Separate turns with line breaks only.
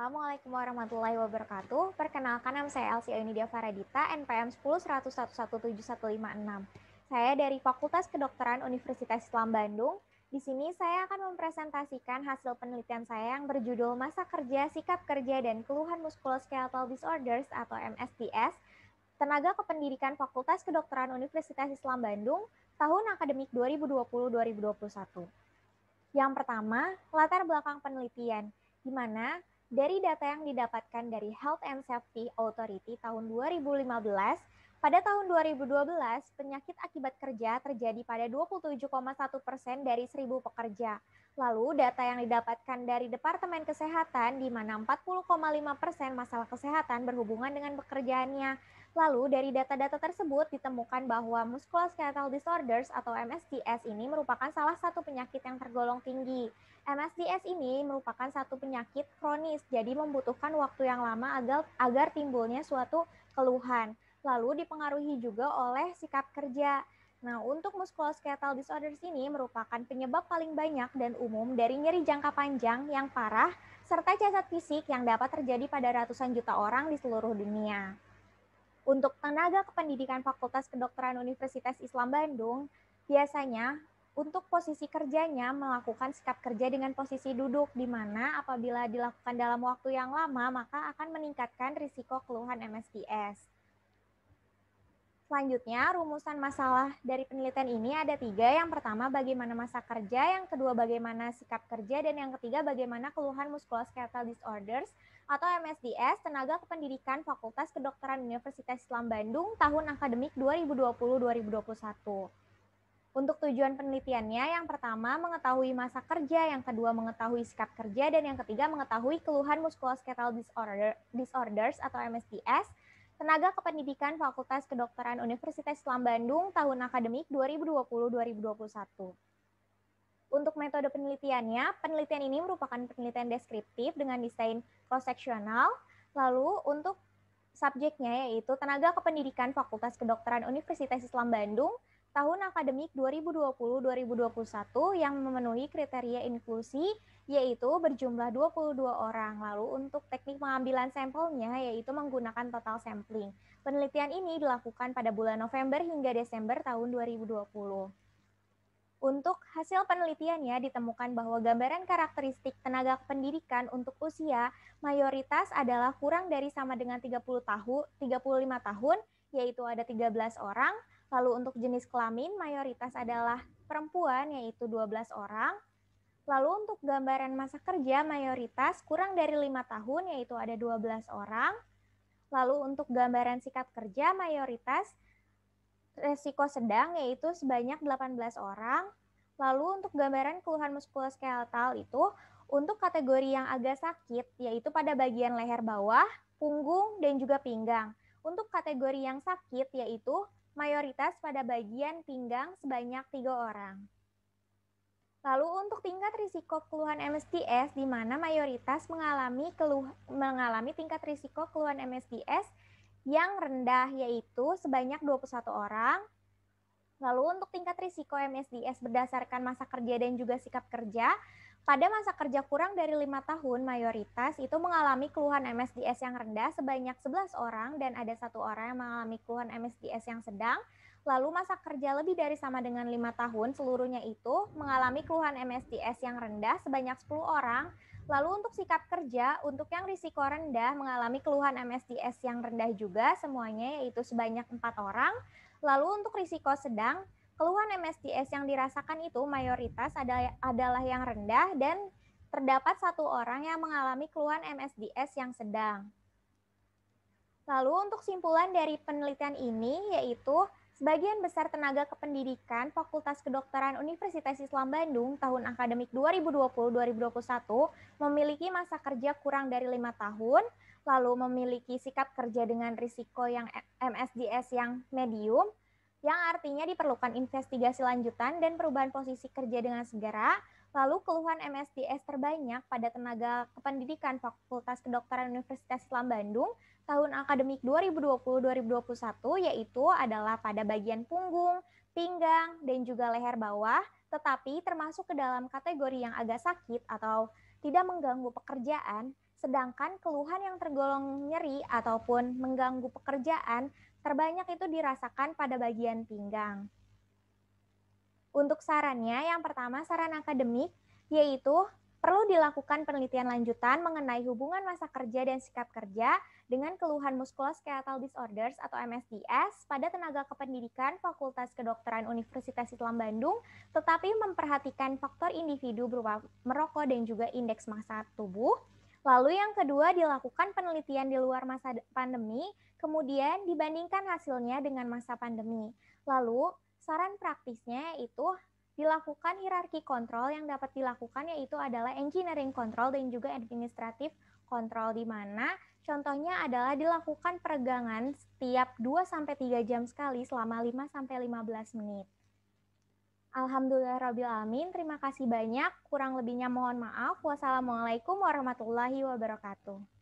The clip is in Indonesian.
Assalamualaikum warahmatullahi wabarakatuh. Perkenalkan, nama saya Elsie Ayunidia Faradita, NPM 10.111.7156. Saya dari Fakultas Kedokteran Universitas Islam Bandung. Di sini saya akan mempresentasikan hasil penelitian saya yang berjudul Masa Kerja, Sikap Kerja, dan Keluhan Musculoskeletal Disorders atau MSDS, Tenaga Kependidikan Fakultas Kedokteran Universitas Islam Bandung, tahun akademik 2020-2021. Yang pertama, latar belakang penelitian, di mana dari data yang didapatkan dari Health and Safety Authority tahun 2015, pada tahun 2012, penyakit akibat kerja terjadi pada 27,1% dari 1.000 pekerja. Lalu data yang didapatkan dari Departemen Kesehatan di mana 40,5% masalah kesehatan berhubungan dengan pekerjaannya. Lalu dari data-data tersebut ditemukan bahwa musculoskeletal disorders atau MSDS ini merupakan salah satu penyakit yang tergolong tinggi. MSDS ini merupakan satu penyakit kronis, jadi membutuhkan waktu yang lama agar timbulnya suatu keluhan. Lalu dipengaruhi juga oleh sikap kerja. Nah, untuk musculoskeletal disorders ini merupakan penyebab paling banyak dan umum dari nyeri jangka panjang yang parah, serta cacat fisik yang dapat terjadi pada ratusan juta orang di seluruh dunia. Untuk tenaga kependidikan Fakultas Kedokteran Universitas Islam Bandung, biasanya untuk posisi kerjanya melakukan sikap kerja dengan posisi duduk, di mana apabila dilakukan dalam waktu yang lama, maka akan meningkatkan risiko keluhan MSDS. Selanjutnya, rumusan masalah dari penelitian ini ada 3. Yang pertama, bagaimana masa kerja. Yang kedua, bagaimana sikap kerja. Dan yang ketiga, bagaimana keluhan musculoskeletal disorders atau MSDS Tenaga Kependidikan Fakultas Kedokteran Universitas Islam Bandung tahun akademik 2020-2021. Untuk tujuan penelitiannya, yang pertama mengetahui masa kerja, yang kedua mengetahui sikap kerja, dan yang ketiga mengetahui keluhan musculoskeletal disorders atau MSDS Tenaga Kependidikan Fakultas Kedokteran Universitas Islam Bandung tahun akademik 2020-2021. Untuk metode penelitiannya, penelitian ini merupakan penelitian deskriptif dengan desain cross-sectional. Lalu untuk subjeknya yaitu Tenaga Kependidikan Fakultas Kedokteran Universitas Islam Bandung tahun akademik 2020-2021 yang memenuhi kriteria inklusi yaitu berjumlah 22 orang. Lalu untuk teknik pengambilan sampelnya yaitu menggunakan total sampling. Penelitian ini dilakukan pada bulan November hingga Desember tahun 2020. Untuk hasil penelitiannya ditemukan bahwa gambaran karakteristik tenaga pendidikan untuk usia mayoritas adalah kurang dari sama dengan 35 tahun, yaitu ada 13 orang. Lalu untuk jenis kelamin mayoritas adalah perempuan, yaitu 12 orang. Lalu untuk gambaran masa kerja mayoritas kurang dari 5 tahun, yaitu ada 12 orang. Lalu untuk gambaran sikap kerja mayoritas resiko sedang, yaitu sebanyak 18 orang. Lalu untuk gambaran keluhan muskuloskeletal itu untuk kategori yang agak sakit, yaitu pada bagian leher bawah, punggung, dan juga pinggang. Untuk kategori yang sakit, yaitu mayoritas pada bagian pinggang sebanyak 3 orang. Lalu untuk tingkat risiko keluhan MSDS, di mana mayoritas mengalami tingkat risiko keluhan MSDS yang rendah, yaitu sebanyak 21 orang. Lalu untuk tingkat risiko MSDS berdasarkan masa kerja dan juga sikap kerja, pada masa kerja kurang dari 5 tahun, mayoritas itu mengalami keluhan MSDS yang rendah sebanyak 11 orang dan ada 1 orang yang mengalami keluhan MSDS yang sedang. Lalu masa kerja lebih dari sama dengan 5 tahun, seluruhnya itu mengalami keluhan MSDS yang rendah sebanyak 10 orang. Lalu untuk sikap kerja, untuk yang risiko rendah mengalami keluhan MSDS yang rendah juga semuanya yaitu sebanyak 4 orang. Lalu untuk risiko sedang, keluhan MSDS yang dirasakan itu mayoritas adalah yang rendah dan terdapat 1 orang yang mengalami keluhan MSDS yang sedang. Lalu untuk simpulan dari penelitian ini yaitu sebagian besar tenaga kependidikan Fakultas Kedokteran Universitas Islam Bandung tahun akademik 2020-2021 memiliki masa kerja kurang dari 5 tahun, lalu memiliki sikap kerja dengan risiko yang MSDS yang medium, yang artinya diperlukan investigasi lanjutan dan perubahan posisi kerja dengan segera. Lalu keluhan MSDS terbanyak pada tenaga kependidikan Fakultas Kedokteran Universitas Islam Bandung tahun akademik 2020-2021 yaitu adalah pada bagian punggung, pinggang, dan juga leher bawah, tetapi termasuk ke dalam kategori yang agak sakit atau tidak mengganggu pekerjaan Sedangkan keluhan yang tergolong nyeri ataupun mengganggu pekerjaan terbanyak itu dirasakan pada bagian pinggang. Untuk sarannya, yang pertama saran akademik, yaitu perlu dilakukan penelitian lanjutan mengenai hubungan masa kerja dan sikap kerja dengan keluhan musculoskeletal disorders atau MSDS pada tenaga kependidikan Fakultas Kedokteran Universitas Islam Bandung, tetapi memperhatikan faktor individu berupa merokok dan juga indeks massa tubuh. Lalu yang kedua, dilakukan penelitian di luar masa pandemi, kemudian dibandingkan hasilnya dengan masa pandemi. Lalu, saran praktisnya yaitu dilakukan hierarki kontrol yang dapat dilakukan yaitu adalah engineering control dan juga administratif kontrol, di mana contohnya adalah dilakukan peregangan setiap 2-3 jam sekali selama 5-15 menit. Alhamdulillahirrabbilalamin, terima kasih banyak. Kurang lebihnya mohon maaf. Wassalamualaikum warahmatullahi wabarakatuh.